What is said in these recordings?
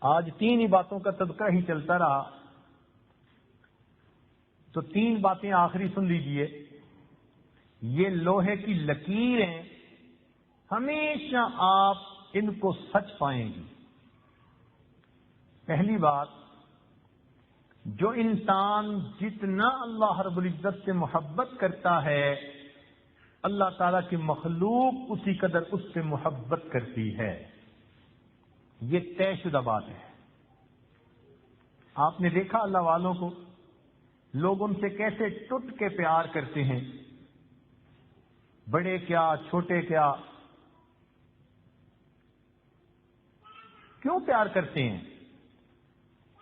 آج 3 ہی باتوں کا تذکرہ ہی چلتا رہا، تو 3 باتیں آخری سن لیجئے۔ یہ لوہے کی لکیریں، ہمیشہ آپ ان کو سچ پائیں گی۔ پہلی بات، جو انسان جتنا اللہ رب العزت سے محبت کرتا ہے، اللہ تعالیٰ کی مخلوق اسی قدر اس سے محبت کرتی ہے۔ یہ طے شدہ بات ہے۔ آپ نے دیکھا اللہ والوں کو، لوگ ان سے کیسے ٹوٹ کے پیار کرتے ہیں، بڑے کیا چھوٹے کیا، کیوں پیار کرتے ہیں؟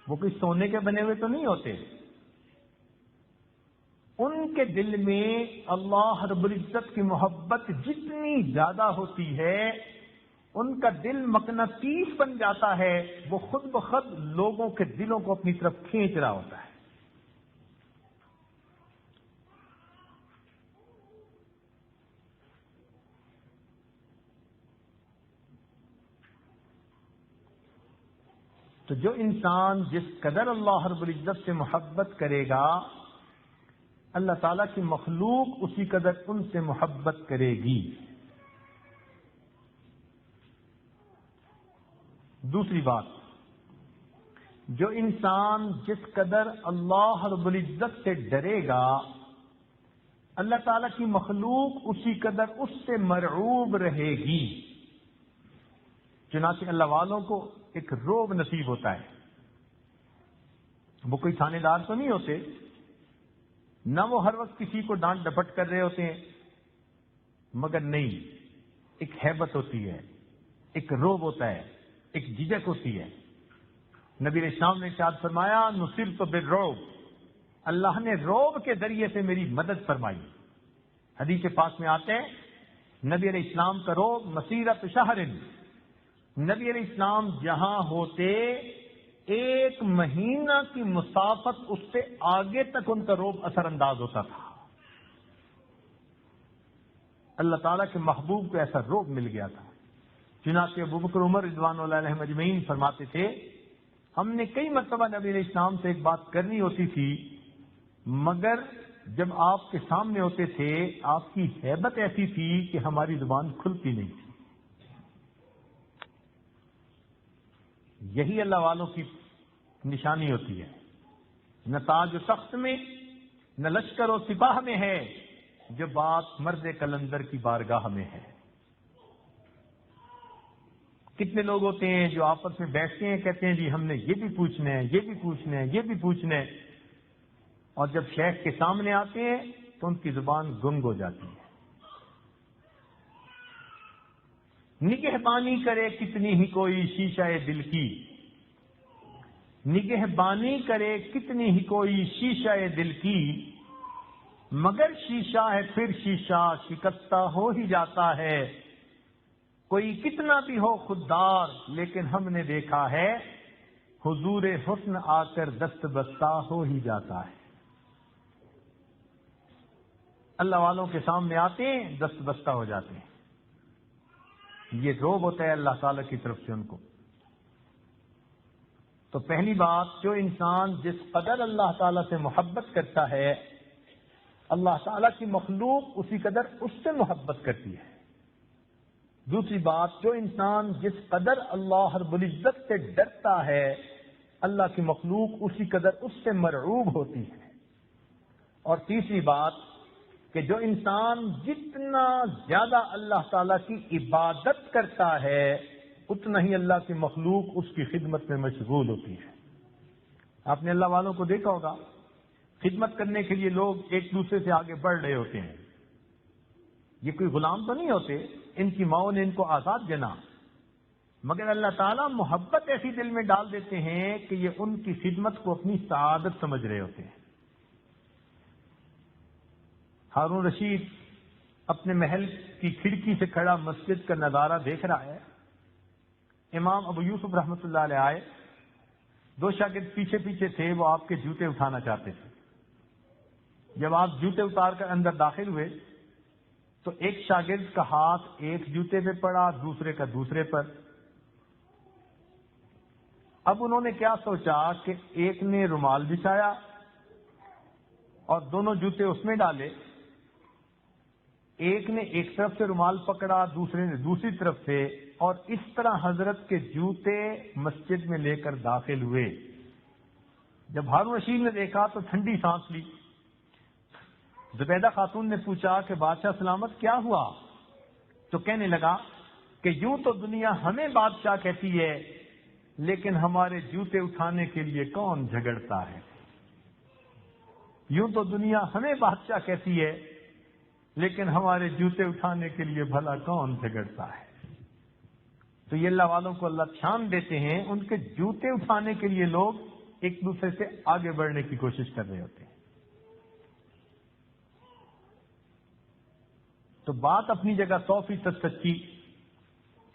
وہ کوئی سونے کے بنے ہوئے تو نہیں ہوتے۔ ان کے دل میں اللہ رب العزت کی محبت جتنی زیادہ ہوتی ہے، ان کا دل مقناطیس بن جاتا ہے، وہ خود بخود لوگوں کے دلوں کو اپنی طرف کھینچ رہا ہوتا ہے۔ تو جو انسان جس قدر اللہ رب العزت سے محبت کرے گا، اللہ تعالیٰ کی مخلوق اسی قدر ان سے محبت کرے گی۔ دوسری بات، جو انسان جس قدر اللہ رب العزت سے ڈرے گا، اللہ تعالیٰ کی مخلوق اسی قدر اس سے مرعوب رہے گی۔ چنانچہ اللہ والوں کو ایک روب نصیب ہوتا ہے۔ وہ کوئی تھانے دار تو نہیں ہوتے، نہ وہ ہر وقت کسی کو ڈانٹ ڈپٹ کر رہے ہوتے ہیں، مگر نہیں، ایک ہیبت ہوتی ہے، ایک روب ہوتا ہے، ایک جھجک ہوتی ہے۔ نبی علیہ السلام نے ارشاد فرمایا، نصرت بالرعب، اللہ نے روب کے ذریعے سے میری مدد فرمائی۔ حدیث پاک میں آتے ہیں، نبی علیہ السلام کا روب مسیرت شہر، نبی علیہ السلام جہاں ہوتے 1 مہینہ کی مسافت اس سے آگے تک ان کا روب اثر انداز ہوتا تھا۔ اللہ تعالیٰ کے محبوب کو ایسا روب مل گیا تھا۔ چنانچہ ابوبکر عمر رضوان اللہ علیہم اجمعین فرماتے تھے، ہم نے کئی مرتبہ نبی علیہ السلام سے ایک بات کرنی ہوتی تھی، مگر جب آپ کے سامنے ہوتے تھے آپ کی ہیبت ایسی تھی کہ ہماری زبان کھلتی نہیں تھی۔ یہی اللہ والوں کی نشانی ہوتی ہے۔ نہ تاج و تخت میں، نہ لشکر و سپاہ میں ہے، جو بات مرد قلندر کی بارگاہ میں ہے۔ کتنے لوگ ہوتے ہیں جو آپس میں بیٹھتے ہیں، کہتے ہیں جی ہم نے یہ بھی پوچھنا ہے، یہ بھی پوچھنا ہے، یہ بھی پوچھنا ہے، اور جب شیخ کے سامنے آتے ہیں تو ان کی زبان گنگ ہو جاتی ہے۔ نگہبانی کرے کتنی ہی کوئی شیشہ دل کی، نگہبانی کرے کتنی ہی کوئی شیشہ دل کی، مگر شیشہ ہے پھر شیشہ شکستہ ہو ہی جاتا ہے۔ کوئی کتنا بھی ہو خوددار، لیکن ہم نے دیکھا ہے حضور حسن آ کر دست بستہ ہو ہی جاتا ہے۔ اللہ والوں کے سامنے آتے ہیں، دست بستہ ہو جاتے ہیں۔ یہ روب ہوتا ہے اللہ تعالیٰ کی طرف سے ان کو۔ تو پہلی بات، جو انسان جس قدر اللہ تعالیٰ سے محبت کرتا ہے، اللہ تعالیٰ کی مخلوق اسی قدر اس سے محبت کرتی ہے۔ دوسری بات، جو انسان جس قدر اللہ رب العزت سے ڈرتا ہے، اللہ کی مخلوق اسی قدر اس سے مرعوب ہوتی ہے۔ اور تیسری بات کہ جو انسان جتنا زیادہ اللہ تعالیٰ کی عبادت کرتا ہے، اتنا ہی اللہ کی مخلوق اس کی خدمت میں مشغول ہوتی ہے۔ آپ نے اللہ والوں کو دیکھا ہوگا، خدمت کرنے کے لیے لوگ ایک دوسرے سے آگے بڑھ رہے ہوتے ہیں۔ یہ کوئی غلام تو نہیں ہوتے، ان کی ماؤں نے ان کو آزاد جنا، مگر اللہ تعالیٰ محبت ایسی دل میں ڈال دیتے ہیں کہ یہ ان کی خدمت کو اپنی سعادت سمجھ رہے ہوتے ہیں۔ ہارون رشید اپنے محل کی کھڑکی سے کھڑا مسجد کا نظارہ دیکھ رہا ہے۔ امام ابو یوسف رحمۃ اللہ علیہ آئے، 2 شاگرد پیچھے پیچھے تھے، وہ آپ کے جوتے اٹھانا چاہتے تھے۔ جب آپ جوتے اتار کر اندر داخل ہوئے تو ایک شاگرد کا ہاتھ ایک جوتے پہ پڑا، دوسرے کا دوسرے پر۔ اب انہوں نے کیا سوچا کہ ایک نے رومال بچھایا اور دونوں جوتے اس میں ڈالے، ایک نے ایک طرف سے رومال پکڑا، دوسرے نے دوسری طرف سے، اور اس طرح حضرت کے جوتے مسجد میں لے کر داخل ہوئے۔ جب ہارون رشید نے دیکھا تو ٹھنڈی سانس لی۔ زبیدہ خاتون نے پوچھا کہ بادشاہ سلامت کیا ہوا؟ تو کہنے لگا کہ یوں تو دنیا ہمیں بادشاہ کہتی ہے، لیکن ہمارے جوتے اٹھانے کے لیے کون جھگڑتا ہے؟ یوں تو دنیا ہمیں بادشاہ کہتی ہے، لیکن ہمارے جوتے اٹھانے کے لیے بھلا کون جھگڑتا ہے؟ تو یہ اللہ والوں کو اللہ شان دیتے ہیں، ان کے جوتے اٹھانے کے لیے لوگ ایک دوسرے سے آگے بڑھنے کی کوشش کر رہے ہوتے ہیں۔ تو بات اپنی جگہ 100% سچی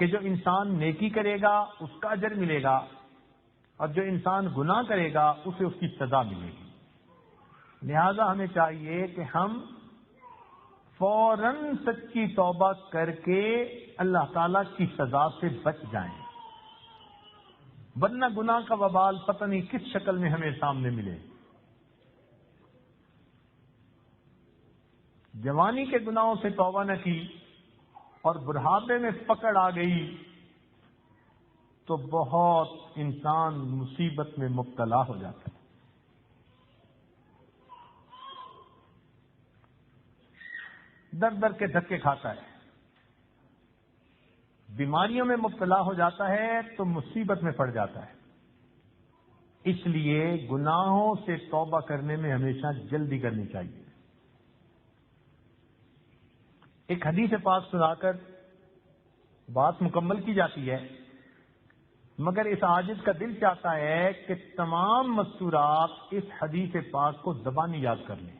کہ جو انسان نیکی کرے گا اس کا اجر ملے گا، اور جو انسان گناہ کرے گا اسے اس کی سزا ملے گی۔ لہذا ہمیں چاہیے کہ ہم فوراً سچی توبہ کر کے اللہ تعالی کی سزا سے بچ جائیں، ورنہ گناہ کا وبال پتہ نہیں کس شکل میں ہمیں سامنے ملے۔ جوانی کے گناہوں سے توبہ نہ کی اور بڑھاپے میں پکڑ آ گئی تو بہت انسان مصیبت میں مبتلا ہو جاتا ہے۔ در در کے دھکے کھاتا ہے، بیماریوں میں مبتلا ہو جاتا ہے تو مصیبت میں پڑ جاتا ہے۔ اس لیے گناہوں سے توبہ کرنے میں ہمیشہ جلدی کرنی چاہیے۔ ایک حدیث پاک سنا کر بات مکمل کی جاتی ہے، مگر اس عاجز کا دل چاہتا ہے کہ تمام مستورات اس حدیث پاک کو زبانی یاد کر لیں۔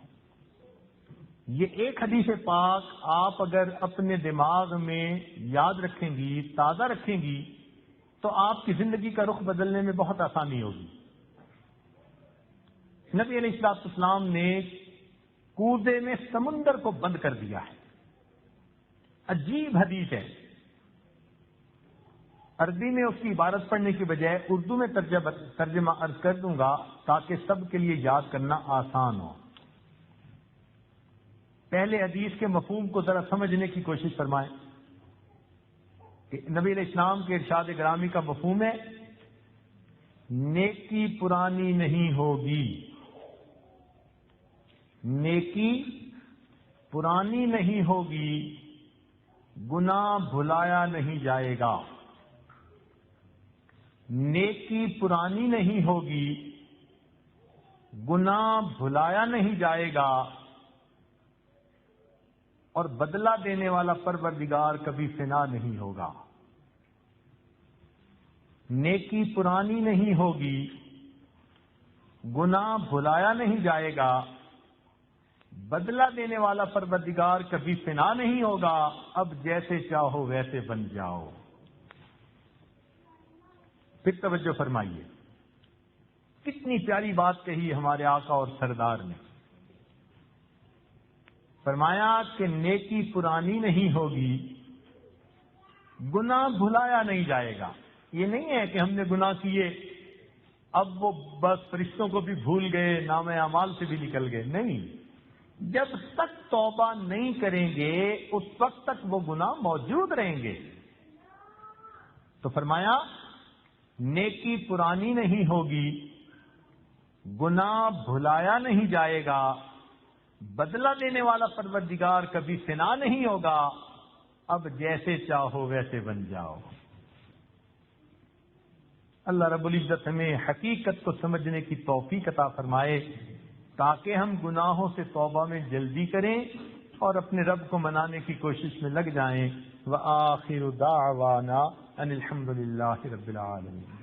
یہ ایک حدیث پاک آپ اگر اپنے دماغ میں یاد رکھیں گی، تازہ رکھیں گی، تو آپ کی زندگی کا رخ بدلنے میں بہت آسانی ہوگی۔ نبی علیہ السلام نے کودے میں سمندر کو بند کر دیا ہے۔ عجیب حدیث ہے، عربی میں اس کی عبارت پڑھنے کی بجائے اردو میں ترجمہ عرض کر دوں گا تاکہ سب کے لیے یاد کرنا آسان ہو۔ پہلے حدیث کے مفہوم کو ذرا سمجھنے کی کوشش فرمائیں کہ نبی علیہ السلام کے ارشاد گرامی کا مفہوم ہے، نیکی پرانی نہیں ہوگی، نیکی پرانی نہیں ہوگی، گناہ بھلایا نہیں جائے گا۔ نیکی پرانی نہیں ہوگی، گناہ بھلایا نہیں جائے گا، اور بدلہ دینے والا پروردگار کبھی فنا نہیں ہوگا۔ نیکی پرانی نہیں ہوگی، گناہ بھلایا نہیں جائے گا، بدلہ دینے والا پروردگار کبھی فنا نہیں ہوگا، اب جیسے چاہو ویسے بن جاؤ۔ پھر توجہ فرمائیے، کتنی پیاری بات کہی ہمارے آقا اور سردار نے۔ فرمایا کہ نیکی پرانی نہیں ہوگی، گناہ بھلایا نہیں جائے گا۔ یہ نہیں ہے کہ ہم نے گناہ کیے اب وہ بس فرشتوں کو بھی بھول گئے، نام اعمال سے بھی نکل گئے، نہیں، جب تک توبہ نہیں کریں گے اس وقت تک وہ گناہ موجود رہیں گے۔ تو فرمایا نیکی پرانی نہیں ہوگی، گناہ بھلایا نہیں جائے گا، بدلہ دینے والا پروردگار کبھی فنا نہیں ہوگا، اب جیسے چاہو ویسے بن جاؤ۔ اللہ رب العزت ہمیں حقیقت کو سمجھنے کی توفیق عطا فرمائے تاکہ ہم گناہوں سے توبہ میں جلدی کریں اور اپنے رب کو منانے کی کوشش میں لگ جائیں۔ وآخر دعوانا ان الحمد للہ رب العالمین۔